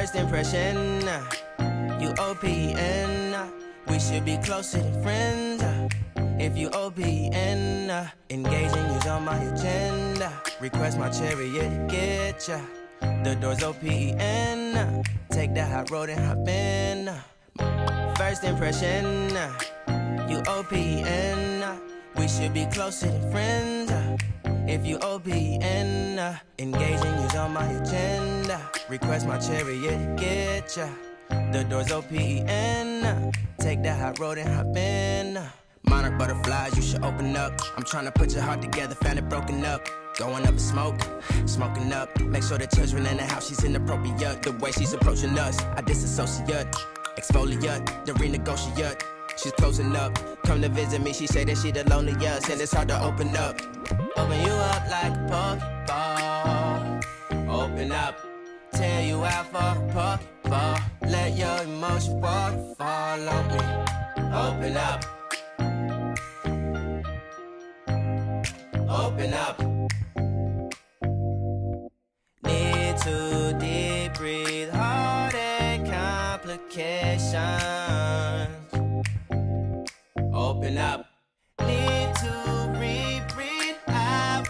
First impression, you OPN. We should be closer than friends. If you OPN, engaging you's on my agenda. Request my chariot to get ya. The door's OPN. Take the hot road and hop in. First impression, you OPN. We should be closer than friends. If you OPN, engaging you's on my agenda. Request my chariot to get ya. The door's OPN. Take the hot road and hop in. Monarch butterflies, you should open up. I'm tryna put your heart together, found it broken up. Going up in smoke, smoking up. Make sure the children in the house, she's inappropriate. The way she's approaching us, I disassociate. Exfoliate, the renegotiate. She's closing up, come to visit me. She say that she the loneliest, and it's hard to open up. Open you up like a Pokeball. Open up, tear you out for a Pokeball. Let your emotions waterfall on me. Open up. Open up. Need to deep breathe, heart and complications. Open up. Need to reread our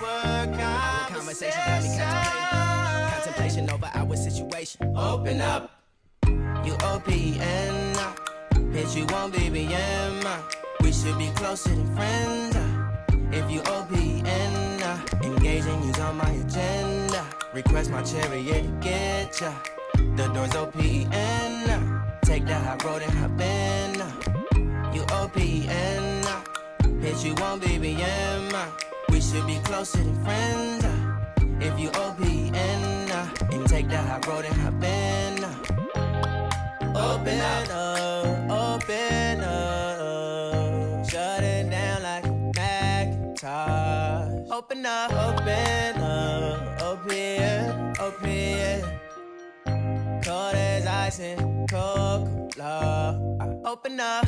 conversation. Got me contemplation over our situation. Open up. You OPN. Bitch, you won't BBM. We should be closer than friends. If you OPN, engaging you's on my agenda. Request my chariot to get ya. The door's OPN. Take the hot road and hop in. You OPN, bitch you won't BBM. We should be closer than friends. If you OPN, and take the hot road and hop in. Open up, open up. Shut it down like open up, open, open. Cold as ice and Coca-Cola. Open up.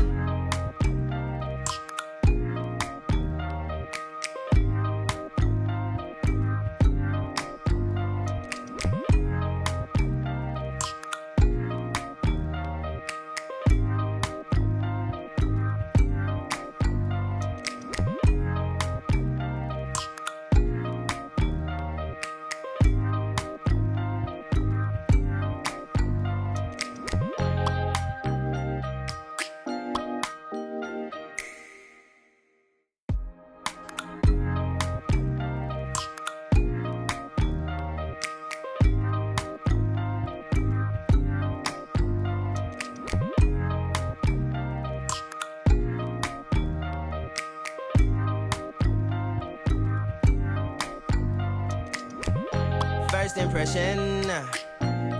First impression,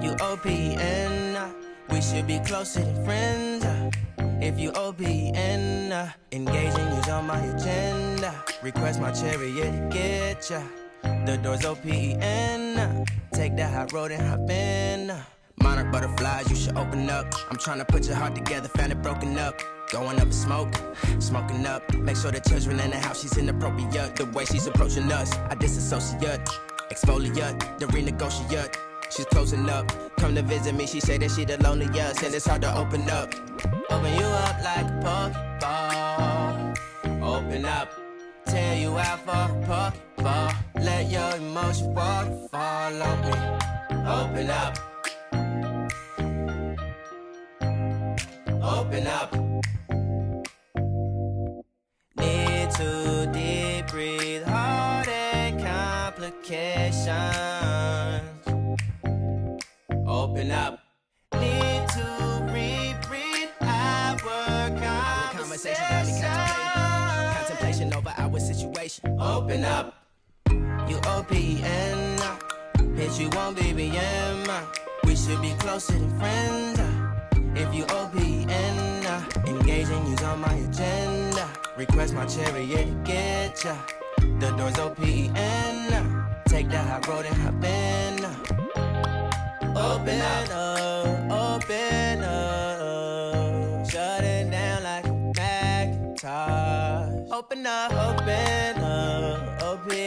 you OPN. We should be closer than friends. If you OPN, engaging you's on my agenda. Request my chariot to get ya. The door's OPN. Take the hot road and hop in. Monarch butterflies, you should open up. I'm tryna put your heart together, found it broken up. Going up in smoke, smoking up. Make sure the children in the house, she's inappropriate. The way she's approaching us, I disassociate. Exfoliate, the renegotiate. She's closing up, come to visit me. She say that she the loneliest, and it's hard to open up. Open you up like a Pokeball. Open up, tear you out for a Pokeball. Let your emotions waterfall on me. Open up. Open up. Need to deep breathe, heart and complications. Open up. Need to reread our conversation. Got me contemplation over our situation. Open up. You OPN. Bitch, you won't BBM. We should be closer than friends. If you OPN, engaging you's on my agenda. Request my chariot to get ya. The door's OPN. Take the hot road and hop in. Open up, open up. Shut it down like a Macintosh. Open up, open, open.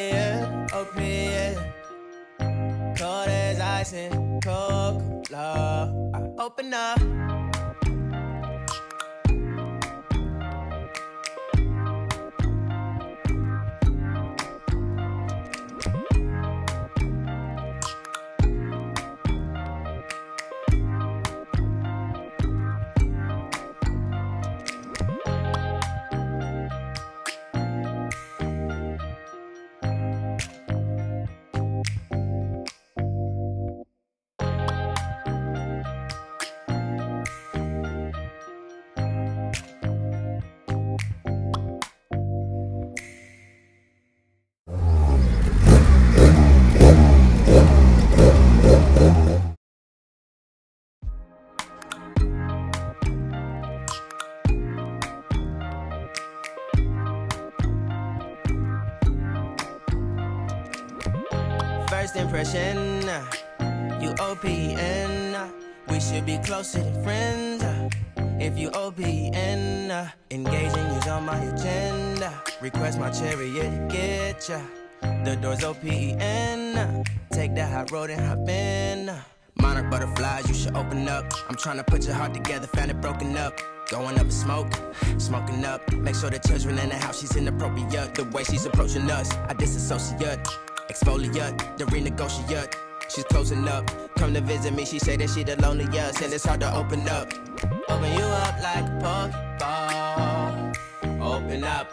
Cold as ice and Coca-Cola. Open up. First impression, you OPN. We should be closer than friends. If you OPN, engaging you's on my agenda. Request my chariot to get ya. The door's OPN. Take that hot road and hop in. Monarch butterflies, you should open up. I'm trying to put your heart together, found it broken up. Going up in smoke, smoking up. Make sure the children in the house, she's inappropriate. The way she's approaching us, I disassociate. Exfoliate, the renegotiate. She's closing up. Come to visit me, she say that she the loneliest, and it's hard to open up. Open you up like a Pokeball. Open up,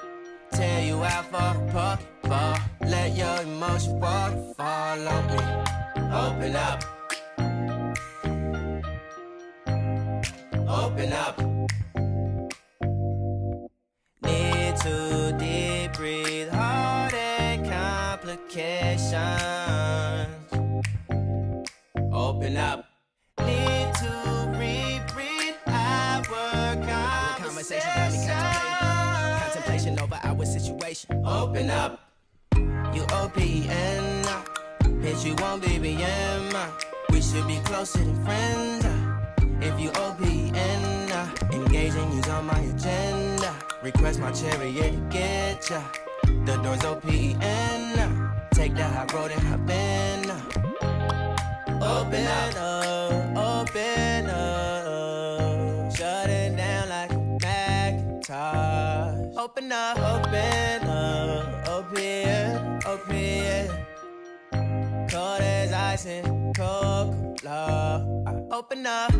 tear you out for a Pokeball. Let your emotions waterfall on me. Open up. Open up. Need to deep breathe, heart and complications. Open up. Need to reread our conversation. Got me contemplation over our situation. Open up. You OPN. Hit you on BBM. We should be closer than friends. If you OPN, engaging you's on my agenda. Request my chariot to get ya. The door's OPN. Take that hot road and hop in. Open up, open up. Shut it down like a Macintosh. Open up, open, open. Cold as ice and Coca-Cola. Open up.